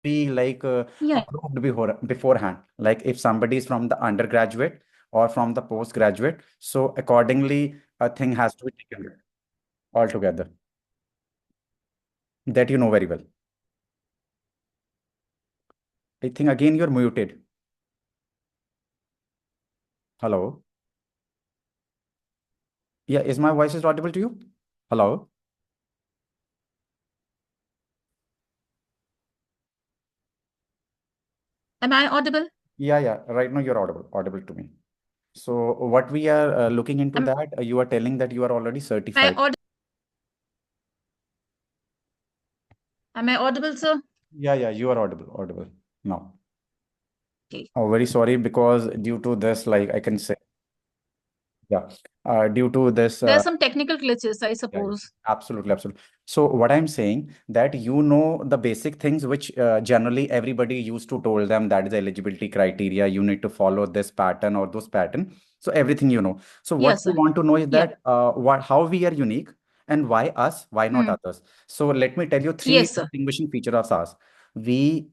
be like Yeah, approved beforehand. Like if somebody is from the undergraduate or from the postgraduate, so accordingly, a thing has to be taken altogether. That you know very well. I think again you're muted. Hello. Yeah, is my voice is audible to you? Hello. am I audible? Yeah, yeah. Right now you're audible to me. So what we are looking into Am that, you are telling that you are already I certified. audible? Am I audible, sir? Yeah, yeah, you are audible now. Okay. Oh, very sorry because due to this, like I can say, yeah, due to this, There are some technical glitches, I yeah, yeah, suppose. absolutely, absolutely. So what I'm saying that you know the basic things which generally everybody used to told them that is the eligibility criteria. You need to follow this pattern or those pattern. So everything you know. So what Yes, we sir. want to know is Yeah. that what how we are unique and why us, why not Hmm. others. So let me tell you three Yes, sir. distinguishing features of us. We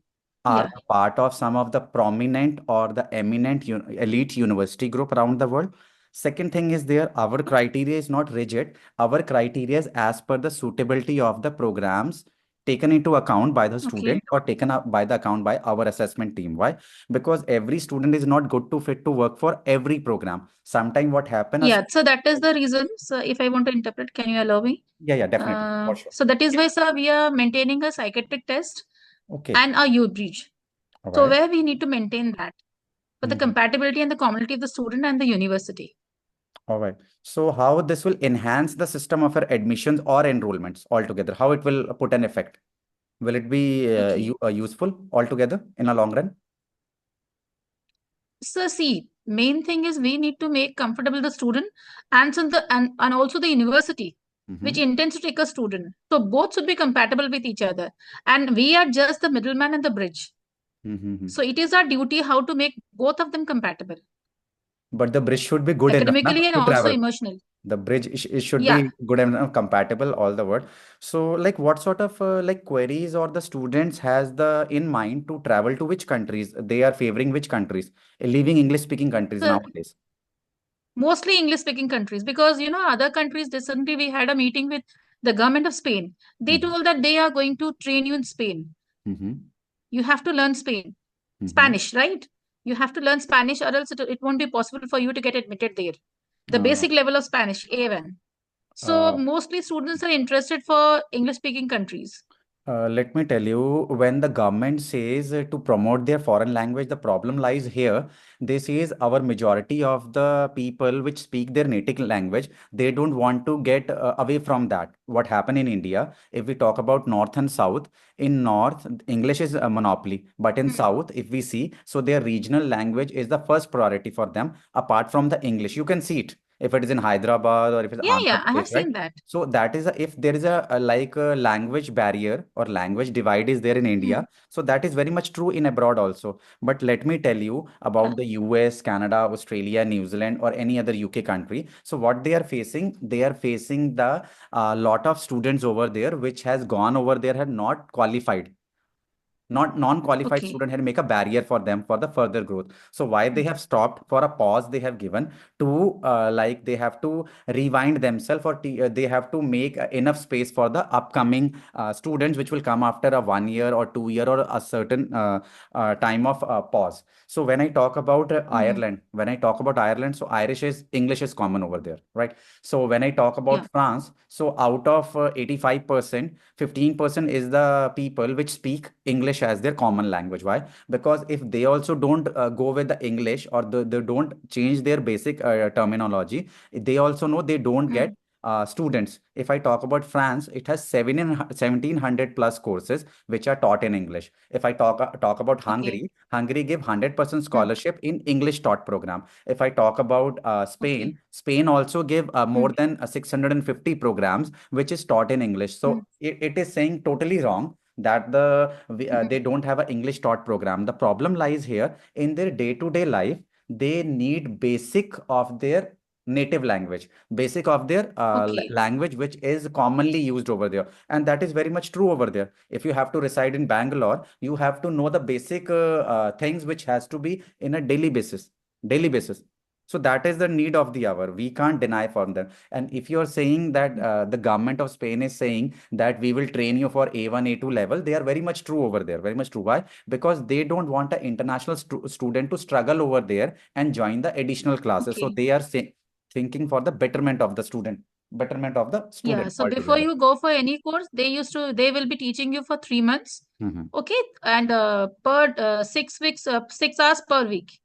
are Yeah. a part of some of the prominent or the eminent elite university group around the world. Second thing is there, our criteria is not rigid. Our criteria is as per the suitability of the programs taken into account by the Okay. student or taken up by the account by our assessment team. Why? Because every student is not good to fit to work for every program. Sometime what happens? Yeah. So that is the reason. So if I want to interpret, can you allow me? Yeah, yeah, definitely, for sure. So that is why, sir, we are maintaining a psychiatric test Okay, and a youth breach. all So right. where we need to maintain that for the Mhm. compatibility and the commonality of the student and the university. All right. So how this will enhance the system of our admissions or enrollments altogether? How it will put an effect? Will it be Okay. useful altogether in a long run? So see, main thing is we need to make comfortable the student and so and also the university which Mm-hmm. intends to take a student. So both should be compatible with each other. And we are just the middleman and the bridge. Mm-hmm. So it is our duty how to make both of them compatible, But the bridge should be good enough na, academically and to also travel. emotionally. The bridge it should Yeah. be good enough, compatible, all the word. So, like, what sort of like queries or the students has the in mind to travel to which countries? They are favoring which countries? Leaving English speaking countries So nowadays. mostly English speaking countries because other countries recently we had a meeting with the government of Spain. They Mm-hmm. told that they are going to train you in Spain. Mm-hmm. You have to learn Mm-hmm. Spanish, right? You have to learn Spanish or else it won't be possible for you to get admitted there. The Uh, basic level of Spanish, A1. So uh, mostly students are interested for English speaking countries. Let me tell you, when the government says to promote their foreign language, the problem lies here. They says our majority of the people which speak their native language, they don't want to get away from that. What happened in India, if we talk about North and South, in North, English is a monopoly, but in Hmm. South, if we see, so their regional language is the first priority for them, apart from the English. You can see it if it is in Hyderabad or if it's Yeah, Andhra yeah, I have Pradesh, right? seen that. So that is if there is a like a language barrier or language divide is there in Hmm. India. So that is very much true in abroad also. But let me tell you Yeah. about the US, Canada, Australia, New Zealand, or any other UK country. So what they are facing the lot of students over there which has gone over there had not qualified, not non-qualified Okay. student had make a barrier for them for the further growth. So why Hmm. they have stopped for a pause they have given to like they have to rewind themselves or they have to make enough space for the upcoming students which will come after a 1 year or 2 year or a certain time of pause. So when I talk about Hmm. Ireland, when I talk about Ireland, so Irish is English is common over there, right? So when I talk Yeah. about France, so out of 85%, 15% is the people which speak English as their common language. Why? Because if they also don't go with the English or they don't change their basic terminology, they also know they don't Hmm. get students. If I talk about France, it has 1700 plus courses which are taught in English. If I talk about Okay. Hungary, Hungary give 100% Hmm. scholarship in English taught program. If I talk about Okay. Spain, Spain also give Hmm. more than 650 programs which is taught in English. Hmm. So it is saying totally wrong that Hmm. they don't have an English taught program. The problem lies here in their day-to-day life. They need basic of their native language, basic of their Okay. language, which is commonly used over there. And that is very much true over there. If you have to reside in Bangalore, you have to know the basic things which has to be in a daily basis, daily basis. So that is the need of the hour. We can't deny from them. And if you're saying that the government of Spain is saying that we will train you for A1, A2 level, they are very much true over there. Very much true. Why? Because they don't want an international student to struggle over there and join the additional classes. So Okay. they are thinking for the betterment of the Yeah. student So before altogether. you go for any course, they will be teaching you for 3 months. Mhm. Okay. And per 6 weeks, 6 hours per week.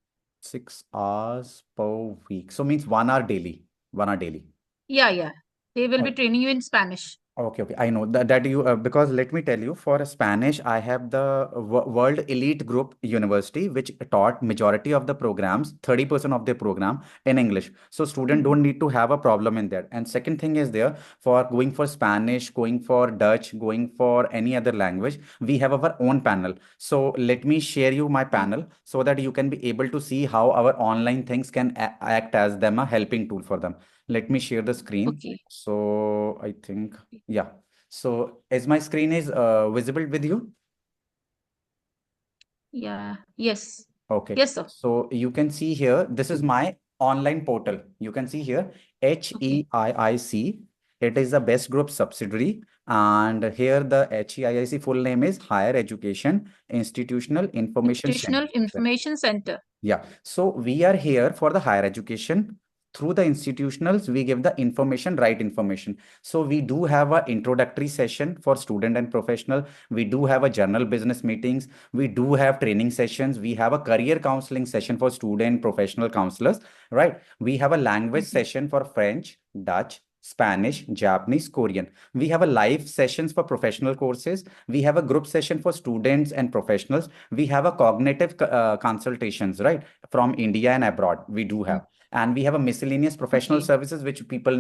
6 hours per week. So means 1 hour daily. 1 hour daily. Yeah. Yeah. They will be training you in Spanish. Okay, okay. I know that you because let me tell you, for Spanish, I have the World Elite Group University, which taught majority of the programs, 30% of the program in English. So student Mhm. don't need to have a problem in that. And second thing is there for going for Spanish, going for Dutch, going for any other language, we have our own panel. So let me share you my Oh, panel so that you can be able to see how our online things can act as them a helping tool for them. Let me share the screen. okay. So I think. Yeah. So as my screen is visible with you? Yeah. Yes. Okay. Yes, sir. So you can see here, this is my online portal. You can see here, Okay. HEIIC. It is the best group subsidiary. And here the HEIIC full name is Higher Education Institutional Information Institutional Center. Information Center. Yeah. So we are here for the higher education. Through the institutionals, we give the information, right information. So we do have a introductory session for student and professional. We do have a general business meetings. We do have training sessions. We have a career counseling session for student professional counselors, right? We have a language Mhm. session for French, Dutch, Spanish, Japanese, Korean. We have a live sessions for professional courses. We have a group session for students and professionals. We have a cognitive consultations, right, from India and abroad. We do Mm. have, and we have a miscellaneous professional Okay. services which people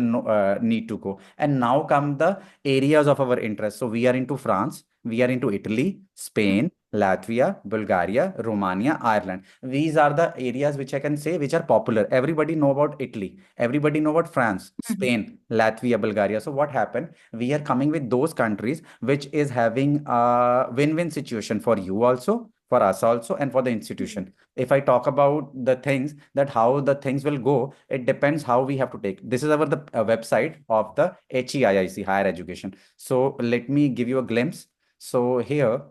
need to go. And now come the areas of our interest. So we are into France, we are into Italy, Mm. Spain, Latvia, Bulgaria, Romania, Ireland. These are the areas which I can say which are popular. Everybody know about Italy, everybody know about France, Mhm. Spain, Latvia, Bulgaria. So what happened, we are coming with those countries which is having a win-win situation for you also, for us also, and for the Mhm. institution. If I talk about the things that how the things will go, it depends how we have to take. This is our the website of the HEIIC, higher education. So let me give you a glimpse. So here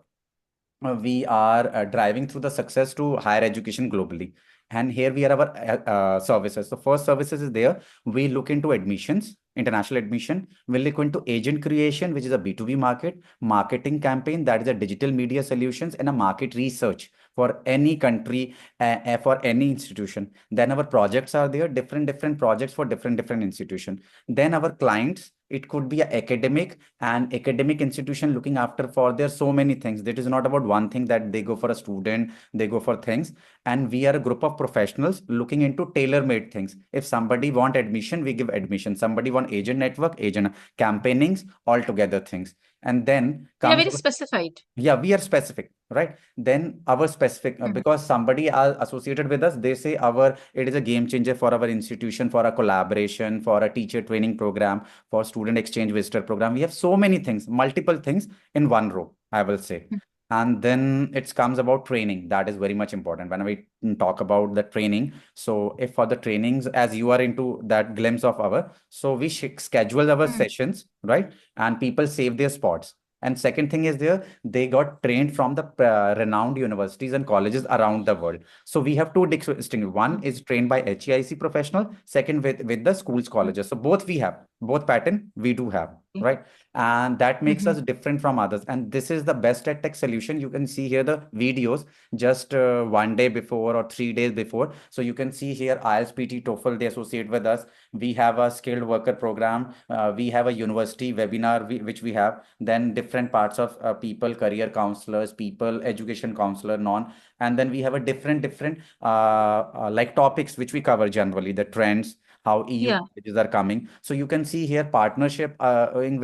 we are driving through the success to higher education globally. And here we are our services. So first services is there. We look into admissions, international admission. We look into agent creation, which is a B2B market, marketing campaign, that is a digital media solutions, and a market research for any country, for any institution. Then our projects are there, different projects for different institution. Then our clients, it could be a academic, and academic institution looking after for their so many things. That is not about one thing that they go for a student, they go for things. And we are a group of professionals looking into tailor-made things. If somebody want admission, we give admission. Somebody want agent network, agent campaignings, all together things. And then They are comes very specified. yeah, we are specific, right? Then our specific, Mhm. because somebody are associated with us, they say our it is a game changer for our institution, for a collaboration, for a teacher training program, for student exchange visitor program. We have so many things, multiple things in one row, I will say. Mm. And then it comes about training. That is very much important when we talk about the training. So if for the trainings, as you are into that glimpse of our, so we schedule our Mm. sessions, right? And people save their spots. And second thing is there, they got trained from the renowned universities and colleges around the world. So we have two distinct. One Mm. is trained by HEIC professional, second with the schools, Mm. colleges. So both we have, both pattern we do have, Okay. right? And that makes Mhm. us different from others. And this is the best ed tech solution. You can see here the videos just one day before or 3 days before. So you can see here IELTS, PT, TOEFL, they associate with us. We have a skilled worker program. We have a university webinar which we have. Then different parts of people, career counselors, people, education counselor, non. And then we have a different like topics which we cover generally, the trends, how EU Yeah. colleges are coming. So you can see here partnership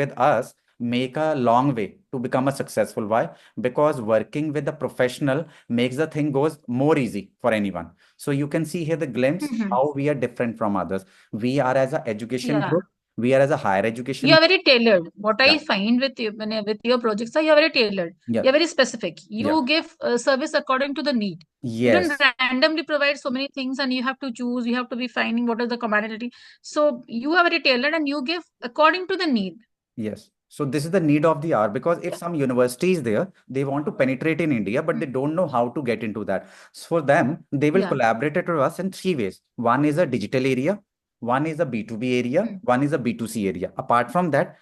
with us. make a long way to become a successful. Why? Because working with a professional makes the thing goes more easy for anyone. So you can see here the glimpse Mhm. how we are different from others. We are as a education Yeah. group, we are as a higher You education are group. very tailored. What Yeah. I find with you, with your projects, are you are very tailored. Yeah. You are very specific. Yeah. You give service according to the need. You don't Yes. randomly provide so many things, and you have to choose. You have to be finding what is the commonality. So you are very tailored, and you give according to the need. Yes. So this is the need of the hour, because if Yeah. some university is there, they want to penetrate in India, but Mm. they don't know how to get into that. So for them, they will Yeah. collaborate with us in three ways. One is a digital area, one is a B2B area, Mm. one is a B2C area. Apart from that,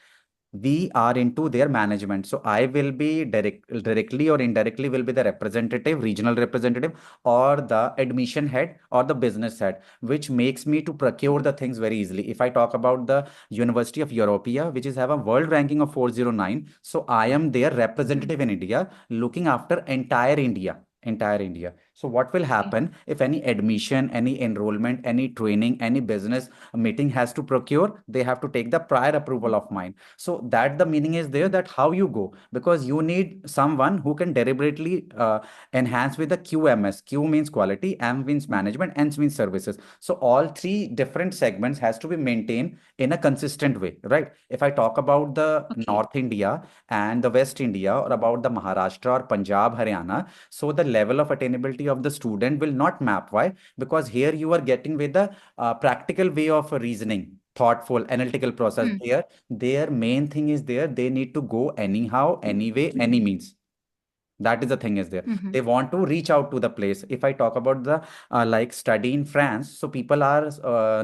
we are into their management. So I will be directly or indirectly will be the representative, regional representative, or the admission head or the business head, which makes me to procure the things very easily. If I talk about the University of Europea, which is have a world ranking of 409, so I am their Mm. representative in India, looking after entire India. Entire India. So what will Okay. happen if any admission, any enrollment, any training, any business meeting has to procure, they have to take the prior approval Mm. of mine. So that the meaning is there, Mm. that how you go, because you need someone who can deliberately enhance with the QMS. Q means quality, M means Mm. management, N means services. So all three different segments has to be maintained in a consistent way, right? If I talk about the Okay. North India and the West India, or about the Maharashtra or Punjab, Haryana, so the level of attainability of the student will not map. Why? Because here you are getting with the practical way of reasoning, thoughtful analytical process. Mm. Here their main thing is there, they need to go anyhow, anyway, any means. That is the thing is there, Mhm. they want to reach out to the place. If I talk about the like study in France, so people are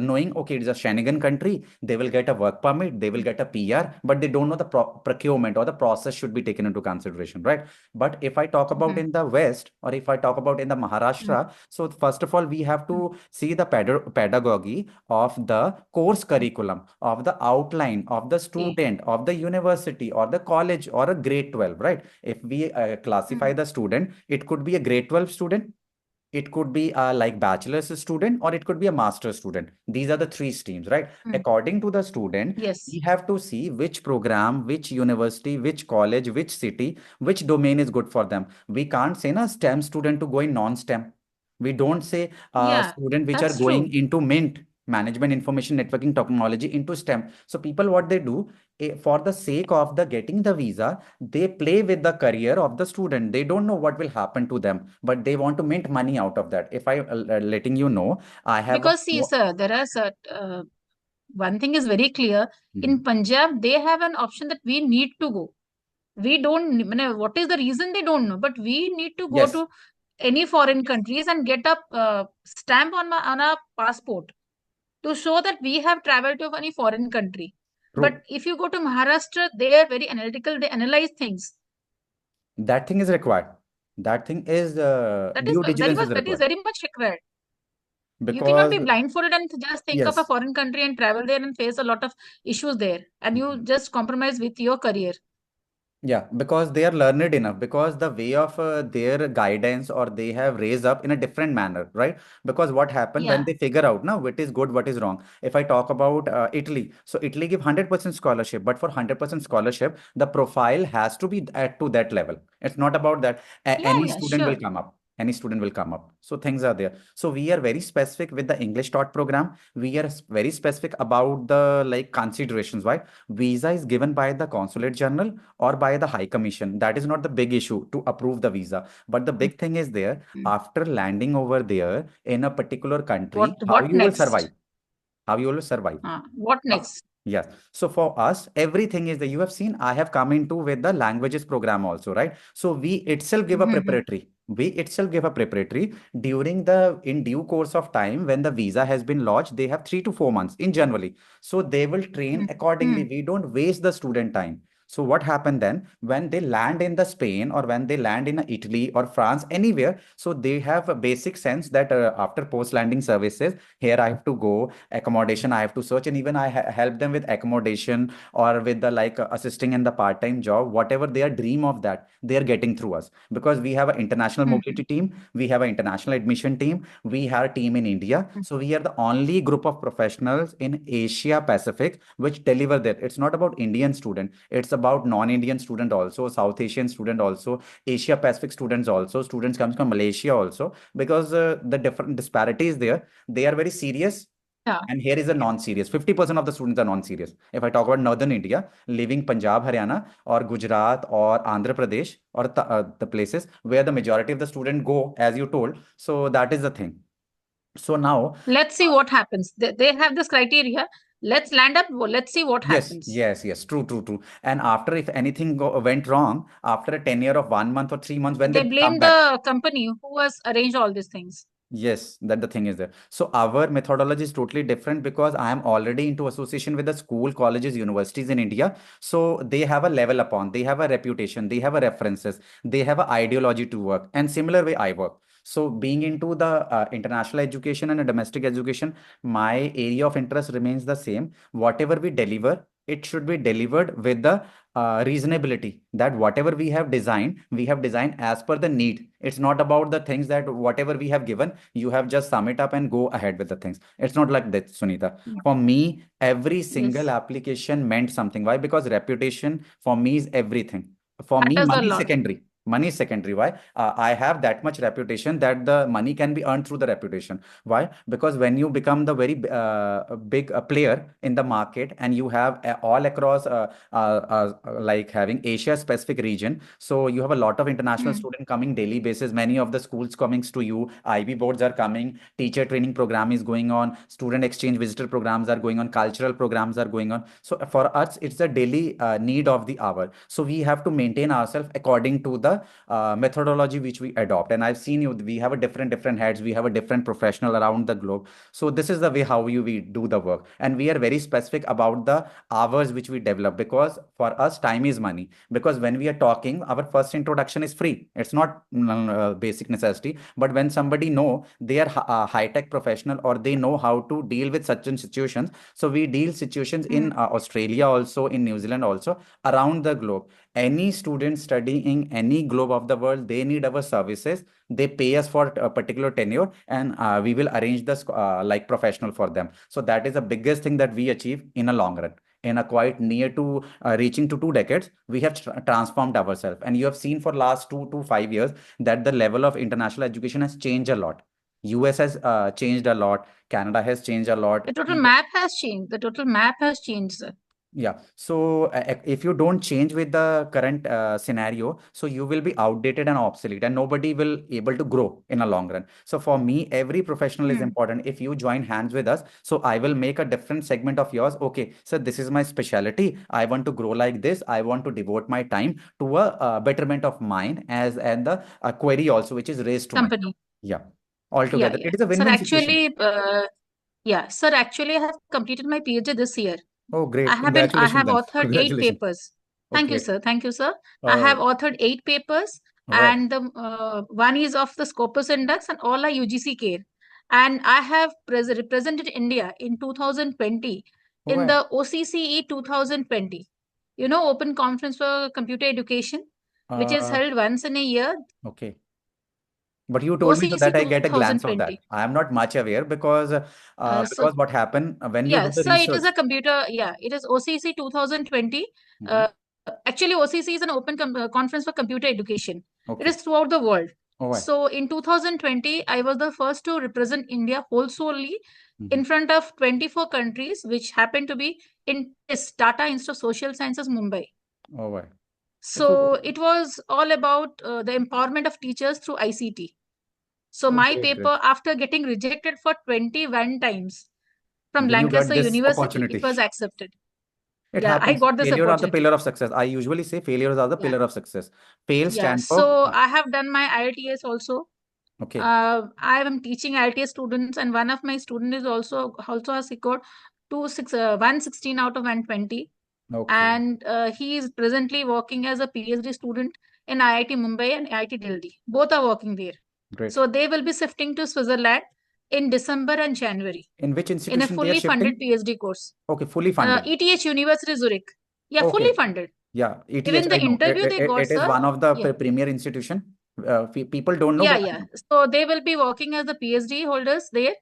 knowing, okay, it's a Schengen country, they will get a work permit, they will Mm. get a PR, but they don't know the procurement or the process should be taken into consideration, right? But if I talk about Mhm. in the West, or if I talk about in the Mm. Maharashtra, so first of all we have Mm. to see the pedagogy of the course Mm. curriculum, of the outline of the Okay. student, of the university or the college or a grade 12, right? If we classify Mm. the student, it could be a grade 12 student, it could be a like bachelor's student, or it could be a master's student. These are the three streams, right? Mm. According to the student, Yes. we have to see which program, which university, which college, which city, which domain is good for them. We can't say na STEM student to go in non-STEM. We don't say Yeah, student which are that's going true. into mint, management information networking technology, into STEM. So people what they do, for the sake of the getting the visa, they play with the career of the student. They don't know what will happen to them, but they want to mint money out of that. If I letting you know, I have Because see, sir, there are one thing is very clear. In Mhm. Punjab, they have an option that we need to go. We don't, what is the reason they don't know, but we need to go Yes, to any foreign countries and get a stamp on our passport to show that we have traveled to any foreign country. But true. if you go to Maharashtra, they are very analytical. They analyze things. That thing is required. That thing is That is due very diligence much is that is required, very much required. You cannot because be blindfolded and just think of a yes. foreign country and travel there and face a lot of issues there, and you Mhm. just compromise with your career. Yeah, because they are learned enough, because the way of their guidance, or they have raised up in a different manner, right? Because what happened when Yeah. they figure out now what is good, what is wrong. If I talk about Italy, so Italy give 100% scholarship, but for 100% scholarship, the profile has to be at to that level. It's not about that Yeah, any yeah, student will sure. come up. Any student will come up. So things are there. So we are very specific with the English taught program. We are very specific about the like considerations. Why? Visa is given by the consulate general or by the high commission. That is not the big issue to approve the visa, but the Mm. big thing is there, Mm. after landing over there in a particular What country, how what you will survive, next? how you will survive. What Ah, next? yes. So for us, everything is that you have seen, I have come into with the languages program also, right? So we itself give a Mm-hmm. preparatory. We itself give a preparatory during the in due course of time when the visa has been lodged. They have 3 to 4 months in January. So they will train accordingly. Mm-hmm. We don't waste the student time. So what happened then when they land in the Spain, or when they land in Italy or France, anywhere? So they have a basic sense that after post landing services, here I have to go accommodation, I have to search, and even I help them with accommodation, or with the like assisting in the part-time job, whatever their dream of that they are getting through us, because we have an international Mm-hmm. mobility team, we have an international admission team, we have a team in India. So we are the only group of professionals in Asia Pacific which deliver that. It's not about Indian student, it's about non-Indian student also, South Asian student also, Asia Pacific students also, students comes from Malaysia also, because the different disparities there, they are very serious. Yeah. And here is a non-serious. 50% of the students are non-serious. If I talk about northern India, living Punjab, Haryana, or Gujarat, or Andhra Pradesh, or the places where the majority of the student go, as you told. So that is the thing. So now, Let's see what happens. They have this criteria. Let's land up. Let's see what yes, happens. yes, yes, true, true, true. And after, if anything went wrong, after a tenure of 1 month or 3 months, when They they come blame back, the company who has arranged all these things. yes, that the thing is there. So our methodology is totally different because I am already into association with the school, colleges, universities in India. So they have a level upon, they have a reputation, they have a references, they have an ideology to work. And similar way I work. So being into the international education and domestic education, my area of interest remains the same. Whatever we deliver, it should be delivered with the reasonability, that whatever we have designed as per the need. It's not about the things that whatever we have given, you have just sum it up and go ahead with the things. It's not like that, Sunita. Yeah. For me, every single Yes, application meant something. Why? Because reputation for me is everything. For me, matters a money is lot. secondary. Money is secondary. Why? I have that much reputation that the money can be earned through the reputation. Why? Because when you become the very big player in the market, and you have all across like having Asia specific region, so you have a lot of international Hmm. student coming daily basis. Many of the schools coming to you, IB boards are coming, teacher training program is going on, student exchange visitor programs are going on, cultural programs are going on. So for us, it's a daily need of the hour. So we have to maintain ourselves according to the methodology which we adopt. And I've seen you, we have a different heads, we have a different professional around the globe. So this is the way how we do the work, and we are very specific about the hours which we develop, because for us time is money. Because when we are talking, our first introduction is free. It's not basic necessity. But when somebody know they are high tech professional, or they know how to deal with such situations, so we deal situations in Hmm. Australia also, in New Zealand also, around the globe. Any student studying any globe of the world, they need our services. They pay us for a particular tenure, and we will arrange this like professional for them. So that is the biggest thing that we achieve in a long run. In a quite near to reaching to 2 decades, we have transformed ourselves. And you have seen for last 2 to 5 years that the level of international education has changed a lot. US has changed a lot. Canada has changed a lot. The total map has changed. The total map has changed, sir. Yeah. So if you don't change with the current scenario, so you will be outdated and obsolete, and nobody will able to grow in a long run. So for me, every professional is Hmm. important. If you join hands with us, so I will make a different segment of yours. Okay, so this is my specialty. I want to grow like this. I want to devote my time to a betterment of mine, as and the query also, which is raised to mine. Company. Yeah. Yeah, Altogether, yeah. it is a Sir, win-win situation. actually, yeah, sir, actually, I have completed my PhD this year. Oh, great. I Congratulations have then. authored eight Congratulations. papers. Thank you, Okay. sir. Thank you, sir. I have Uh, authored eight papers, wow. and the one is of the Scopus Index, and all are UGC care. And I have represented India in 2020 in Wow. the OCCE 2020. You know, Open Conference for Computer Education, which is Uh, held once in a year. okay. But you told me so OCC that I get a glance of that. 2020. I am not much aware, So because what happened when you do yeah, the so it is research. a computer. Yeah, it is OCC 2020. Mhm. Uh, Actually, OCC is an open conference for computer education. It Okay. is throughout the world. Oh, why? So in 2020, I was the first to represent India whole solely Mhm. in front of 24 countries, which happened to be in this Tata Institute of Social Sciences, Mumbai. Oh, why? So So, it was all about the empowerment of teachers through ICT. So oh, my great, paper, great. after getting rejected for 21 times from Then you got Lancaster this University, it opportunity. was accepted. It Yeah, I happens. got this Failure are the opportunity. pillar of success. I usually say failures are the Yeah, pillar of success. Fail yeah. stand for, So I have done my IELTS also. okay, I am teaching IELTS students, and one of my student is also has scored 116 out of 120, okay, and he is presently working as a PhD student in IIT Mumbai and IIT Delhi. Both are working there. great. So they will be shifting to Switzerland in December and January In which in a institution they are fully funded shifting? PhD course. Okay, fully funded. ETH University Zurich. Yeah, fully Okay. funded. Yeah, ETH, Even I the know. interview they got, It is sir. one of the Yeah, premier institution. People don't know, yeah, but I yeah. know. So they will be working as the PhD holders there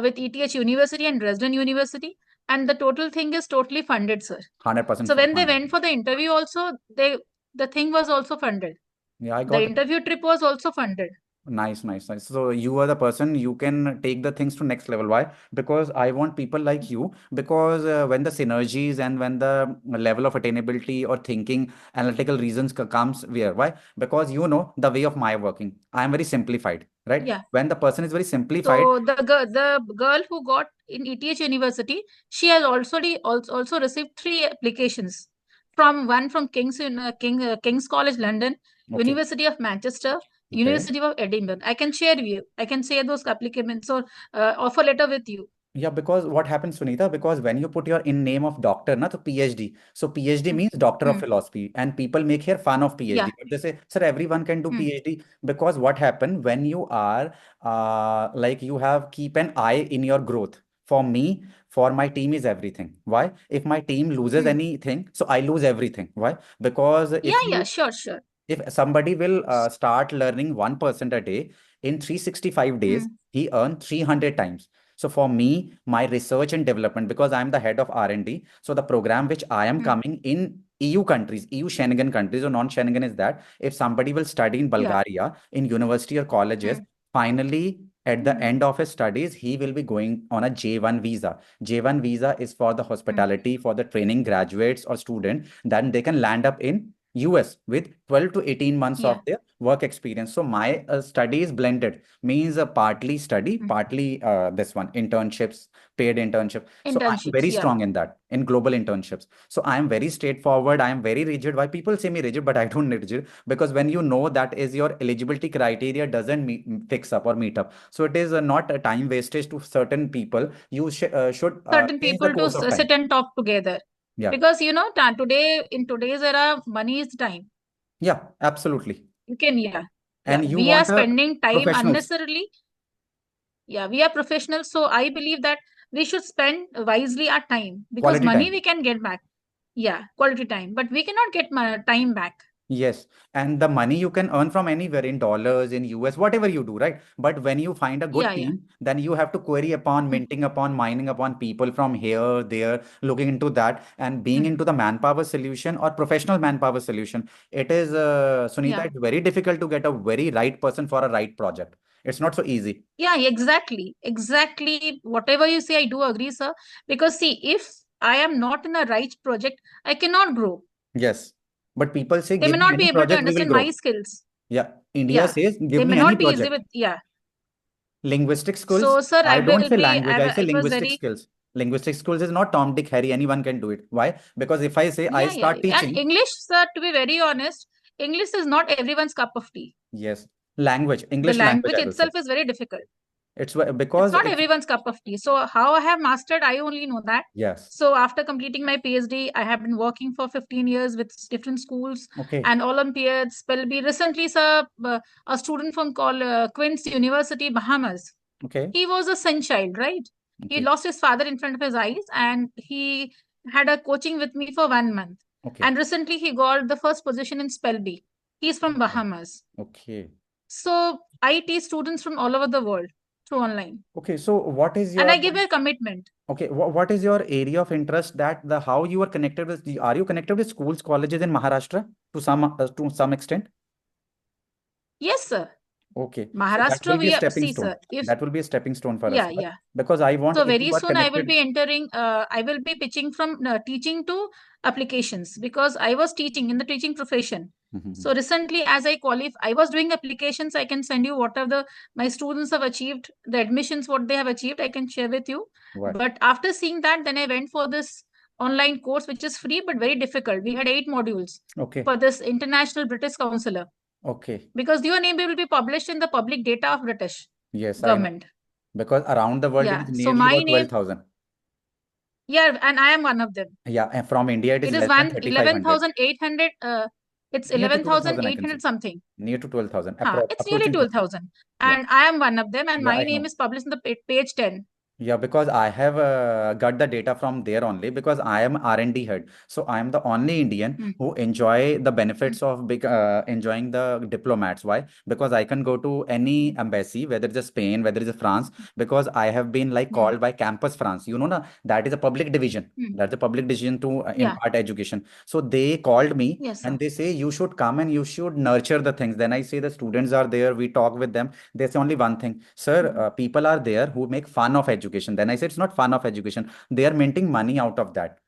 with ETH University and Dresden University. and the total thing is totally funded, sir. 100% So when they funded. went for the interview also, the thing was also funded. Yeah, I The got it. interview trip was also funded. Nice, nice, nice. So you are the person, you can take the things to next level. Why? Because I want people like you. Because when the synergies and when the level of attainability or thinking, analytical reasons comes where? Why? Because you know the way of my working. I am very simplified, right? Yeah. When the person is very simplified, So the girl who got in ETH University, she has also received three applications, from one from King's College London, okay, University of Manchester, okay. University of Edinburgh. I can share those applications or offer letter with you. Yeah, because what happens, Sunita? Because when you put your in name of doctor, na, so PhD. So PhD Hmm. means doctor of Hmm. philosophy, and people make here fun of Yeah. PhD. But they say, sir, everyone can do Hmm. PhD because what happened when you are like you have keep an eye in your growth. For me, for my team is everything. Why? If my team loses Hmm. anything, so I lose everything. Why? Because Yeah. Yeah. Sure. Sure. if somebody will start learning 1% a day in 365 days, Hmm. he earn 300 times. So for me, my research and development, because I'm the head of R&D, so the program which I am Hmm. coming in EU countries, EU Schengen countries or non-Schengen, is that if somebody will study in Yeah. Bulgaria in university or colleges, Hmm. finally at the Hmm. end of his studies, he will be going on a J1 visa. J1 visa is for the Hmm. hospitality, for the training graduates or student, then they can land up in US with 12 to 18 months Yeah. of their work experience. So my study is blended, means partly study, Hmm. partly this one, internships, paid internship. So I'm Internships. very Yeah. strong in that, in global internships. So I am very straightforward. I am very rigid. Why people say me rigid, but I don't need rigid, because when you know that is your eligibility criteria doesn't fix up or meet up. So it is not a time wastage to certain people. You should Certain change the people to course of time. sit and talk together, Yeah. because today, in today's era, money is time. Yeah, absolutely. You can, yeah. Yeah, And you we are want spending time professionals. unnecessarily. Yeah, we are professionals, so I believe that we should spend wisely our time, because Quality money time. we can get back. Yeah, quality time, but we cannot get time back. Yes. And the money you can earn from anywhere in dollars, in US, whatever you do, right? But when you find a Yeah, good yeah. team, then you have to query upon, Hmm. minting upon, mining upon people from here, there, looking into that and being Hmm. into the manpower solution or professional manpower solution. It is, Sunita, Yeah. it's very difficult to get a very right person for a right project. It's not so easy. Yeah, exactly. Exactly. Whatever you say, I do agree, sir. Because see, if I am not in a right project, I cannot grow. Yes. But people say, They may give me not be any able to project, we will understand my grow. skills. Yeah. India Yeah. says, give They me may any not be easy project. with, yeah. Linguistic skills, So, sir, I don't say language, I say it was linguistic very, skills. Linguistic skills is not Tom, Dick, Harry, anyone can do it. Why? Because if I say I yeah, yeah. start And teaching, English, sir, to be very honest, English is not everyone's cup of tea. yes, language, The English language, language I will say. itself is very difficult. It's Because not it's, everyone's cup of tea. So how I have mastered, I only know that. yes, So after completing my PhD, I have been working for 15 years with different schools okay, and Olympiads. Will be recently, sir, a student from Queen's University, Bahamas. okay, He was a son child, right? He okay, lost his father in front of his eyes, and he had a coaching with me for 1 month. okay, And recently, he got the first position in Spelby. He's from okay, Bahamas. okay. So I teach students from all over the world through online, Okay, so what is and your, I give a commitment. okay, what is your area of interest that the how you are connected with, are you connected with schools, colleges in Maharashtra to some extent? Yes, sir. Okay, so that will Maharashtra, be a we are, stepping see, stone. sir. If That will be a stepping stone for us. Yeah, Why? yeah. Because I want, So if you very are soon I will connected, be entering. I will be pitching from teaching to applications, because I was teaching in the teaching profession. Mhm. So recently, as I qualify, I was doing applications. I can send you what are the my students have achieved, the admissions, what they have achieved. I can share with you. Why? But after seeing that, then I went for this online course, which is free but very difficult. We had 8 modules Okay, for this international British counselor, okay. because your name will be published in the public data of British Yes, I know. government. Because around the world it is Yeah. So nearly my about name, 12,000. yeah, and I am one of them. Yeah, and from India it is It is less than one 3,500. 11,800. It's Near to eleven thousand 12,000, I eight can hundred say. something. Near to 12,000, It's nearly approaching 12,000. 12,000. Yeah, And I am one of them, and yeah, my I name know. is published in the page 10. Yeah, because I have got the data from there only because I am R&D head. So I am the only Indian Hmm. who enjoy the Hmm. benefits of enjoying the diplomats. Why? Because I can go to any embassy, whether it's a Spain, whether it's a France, because I have been like Hmm. called by Campus France. You know, na, that is a public division. Hmm. That's a public decision to Yeah. impart education. So they called me Yes, and sir. they say you should come and you should nurture the things. Then I say the students are there. We talk with them. They say only one thing, sir, Hmm. people are there who make fun of education. Then I said, it's not fun of education. They are minting money out of that.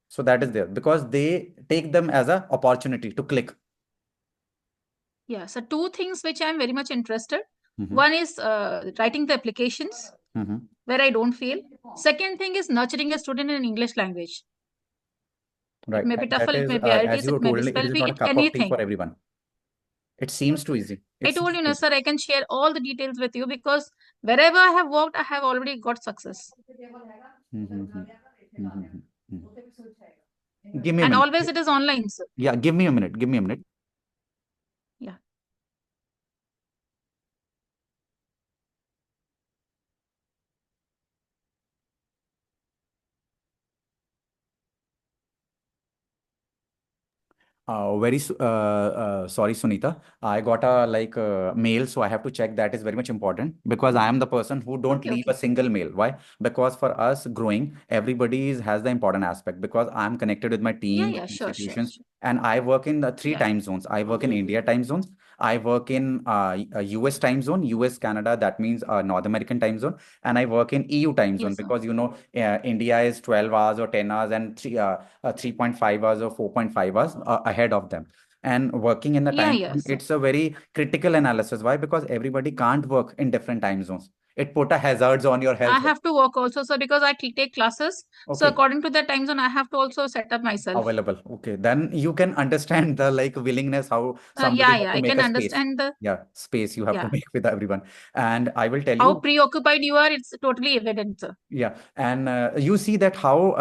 So that is there because they take them as a opportunity to click. Yeah. So two things which I'm very much interested. Hmm. One is writing the applications Hmm. where I don't fail. Second thing is nurturing a student in English language. It Right. may be And that TOEFL, it is, may be as IELTS, you it may be told me, it spell is bee, not a it cup of tea anything. for everyone. It seems too easy. I It told seems you, too no, easy. sir, I can share all the details with you because wherever I have worked, I have already got success. Mm-hmm. Mm-hmm. Give me a And minute. always it is online, sir. Yeah, give me a minute. Give me a minute. Yeah. Sorry, Sunita. I got a mail, so I have to check. That is very much important because I am the person who don't Okay, leave a okay. single mail. Why? Because for us growing, has the important aspect because I'm connected with my Yeah, teams, yeah, sure, sure, institutions, sure. and I work in the three Yeah. time zones. I work in India time zones. I work in US time zone, US Canada. That means North American time zone, and I work in EU time zone Yes, sir. because India is 12 hours or 10 hours and 3.5 hours or 4.5 hours ahead of them. And working in the Yeah, time yeah, zone, sir. it's a very critical analysis. Why? Because everybody can't work in different time zones. It put a hazards on your I health. have to work also, sir, because I take classes. So Okay, according to the time zone, I have to also set up myself. available. Okay, then you can understand the willingness how somebody Yeah, have yeah, to I make can a space. understand the, Yeah, space you have to yeah, make with everyone. And I will tell how you. preoccupied you are. It's totally evident, sir. Yeah, and you see that how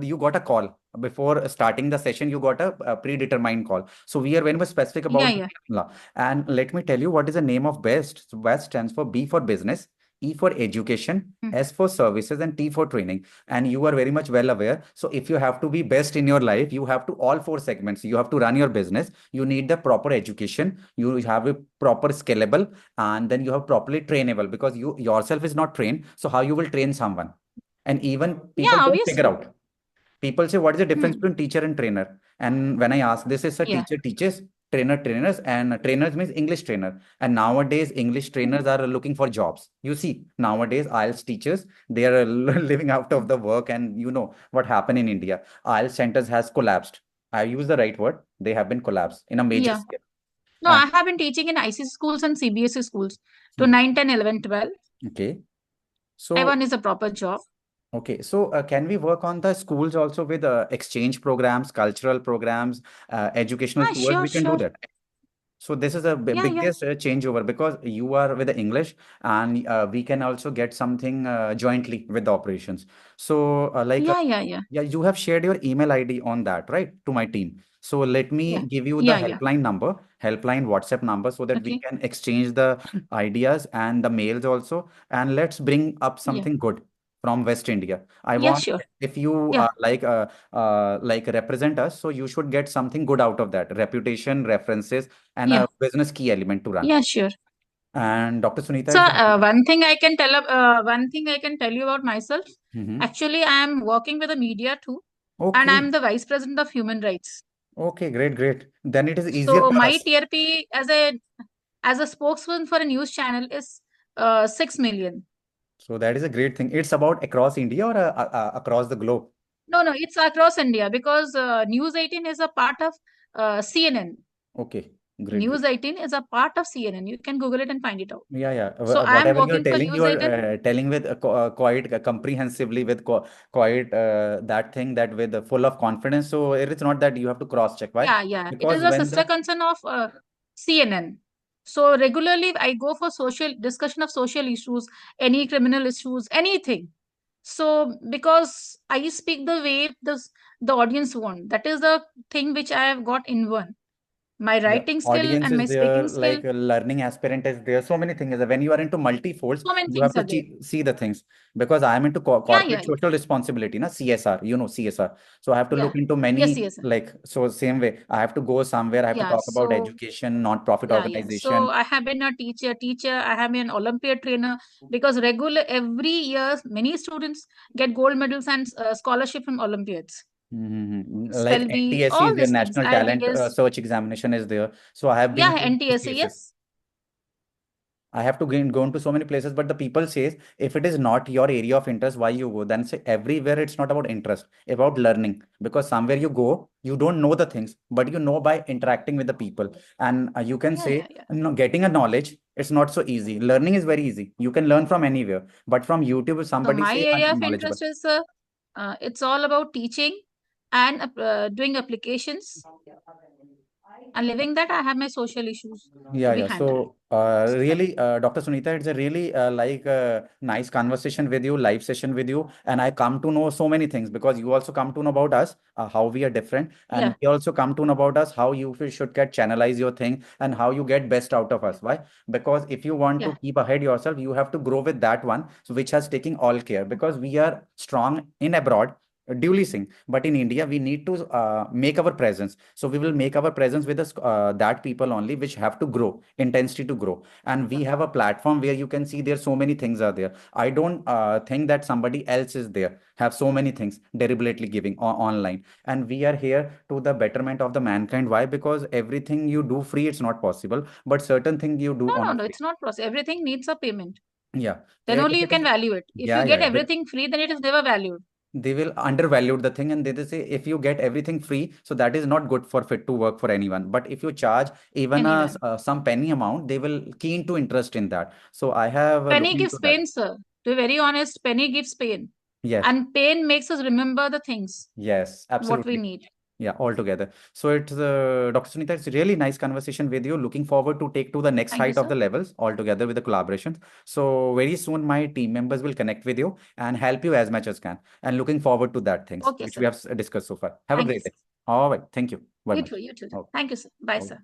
you got a call before starting the session. You got a predetermined call. So we are very much specific Yeah, about the yeah. formula. And let me tell you what is the name of BEST. So BEST stands for B for business, E for education, Hmm. S for services, and T for training. And you are very much well aware. So if you have to be best in your life, you have to all four segments. You have to run your business. You need the proper education. You have a proper scalable and then you have properly trainable because you yourself is not trained, so how you will train someone? And even people Yeah, don't figure obviously. out. People say what is the difference Hmm. between teacher and trainer, and when I ask, this is a Yeah. teacher teaches, trainer trainers, and trainers means English trainer. And nowadays English trainers are looking for jobs. You see nowadays IELTS teachers, they are living out of the work, and you know what happened in India. IELTS centers has collapsed. I use the right word. They have been collapsed in a major Yeah. scale. No, I have been teaching in ICC schools and CBSE schools to Mhm. 9, 10, 11, 12. Okay, so I1 is a proper job. okay, so can we work on the schools also with exchange programs, cultural programs, educational Ah, tours? sure, We can do sure. that. So this is a Yeah, yeah, biggest changeover because you are with the English, and we can also get something jointly with the operations. So yeah, yeah, yeah, yeah, you have shared your email ID on that, right, to my team. So let me yeah, give you the yeah, yeah. helpline WhatsApp number, so that we Okay. can exchange the ideas and the mails also, and let's bring up Yeah, something good from West India. I yeah, want, sure. if you Yeah, represent us, so you should get something good out of that, reputation, references, and yeah, a business key element to run. yeah, sure. And Dr. Sunita So is the. one thing I can tell you about myself. Mhm. Actually, I am working with the media too, and Okay. I'm the vice president of human rights. Okay, great, great. Then it is easier So for my us. TRP as a spokesman for a news channel is 6 million. So that is a great thing. It's about across India or across the globe. No, no, it's across India because News 18 is a part of CNN. Okay, great, great. News 18 is a part of CNN. You can Google it and find it out. Yeah, yeah. So I am Whatever you're working for telling, News you are 18. telling with quite comprehensively, with quite that thing that with full of confidence. So it is not that you have to cross check. Why? Yeah, yeah. It is Because a when sister the. concern of CNN. So regularly I go for social discussion of social issues, any criminal issues, anything. So because I speak the way the audience want, that is the thing which I have got in one. my The writing skill audience and is my there, speaking skill. like a learning aspirant is there. So many things. When you are into multi-folds, So many you have things to are there. see the things. Because I am into Yeah, yeah, corporate yeah, social responsibility, na CSR, CSR. So I have to look yeah. into Yes, many, yes, like, so same way. I have to go somewhere. I have to yeah. talk about So education, non-profit yeah, yeah. So organization. I have been a teacher. I have been an Olympiad trainer because regular every year many students get gold medals and scholarship from Olympiads. Like Spelby, NTSC is all their these things. national talent IBS, search examination is there. So I have been yeah, to those NTSA, places. yes. I have to go into so many places, but the people says if it is not your area of interest, why you go? Then say everywhere it's not about interest, about learning. Because somewhere you go, you don't know the things, but you know by interacting with the people. And you can Yeah, yeah, say, yeah. no, getting a knowledge, it's not so easy. Learning is very easy. You can learn from anywhere. But from YouTube, if So somebody my say area of knowledgeable. interest is it's all about teaching and doing applications. And living that, I have my social issues to Yeah, be yeah. handled. So, really, Dr. Sunita, it's a really like nice conversation with you, live session with you, and I come to know so many things because you also come to know about us, how we are different, and Yeah, we also come to know about us how you should get channelize your thing and how you get best out of us. Why? Because if you want to yeah. keep ahead yourself, you have to grow with that one, so which has taken all care because we are strong in abroad. Duly sing, but in India we need to make our presence. So we will make our presence with us, that people only which have to grow, intensity to grow, and we have a platform where you can see there so many things are there. I don't think that somebody else is there have so many things deliberately giving online, and we are here to the betterment of the mankind. Why? Because everything you do free, it's not possible, but certain thing you do No, on no, a no. free. It's not possible. Everything needs a payment. Yeah. Then If only you it is, can value it. If yeah, you yeah, get yeah. everything free, then it is never valued. They will undervalue the thing, and they say if you get everything free, so that is not good for fit to work for anyone. But if you charge even Anyone. some penny amount, they will keen to interest in that. So I have looked Penny into gives that. pain, sir. To be very honest, penny gives pain. Yes, And pain makes us remember the things, yes, what we absolutely. need. Yeah, altogether. So it's Dr. Sunita, it's a really nice conversation with you. Looking forward to take to the next Thank you, height of sir. the levels altogether with the collaborations. So very soon my team members will connect with you and help you as much as can. And looking forward to that things Okay, which sir. we have discussed so far. Have a Thank you, great sir. day. All right. Thank you very You much. too, you too. Okay. Thank you, sir. Bye, Okay. sir.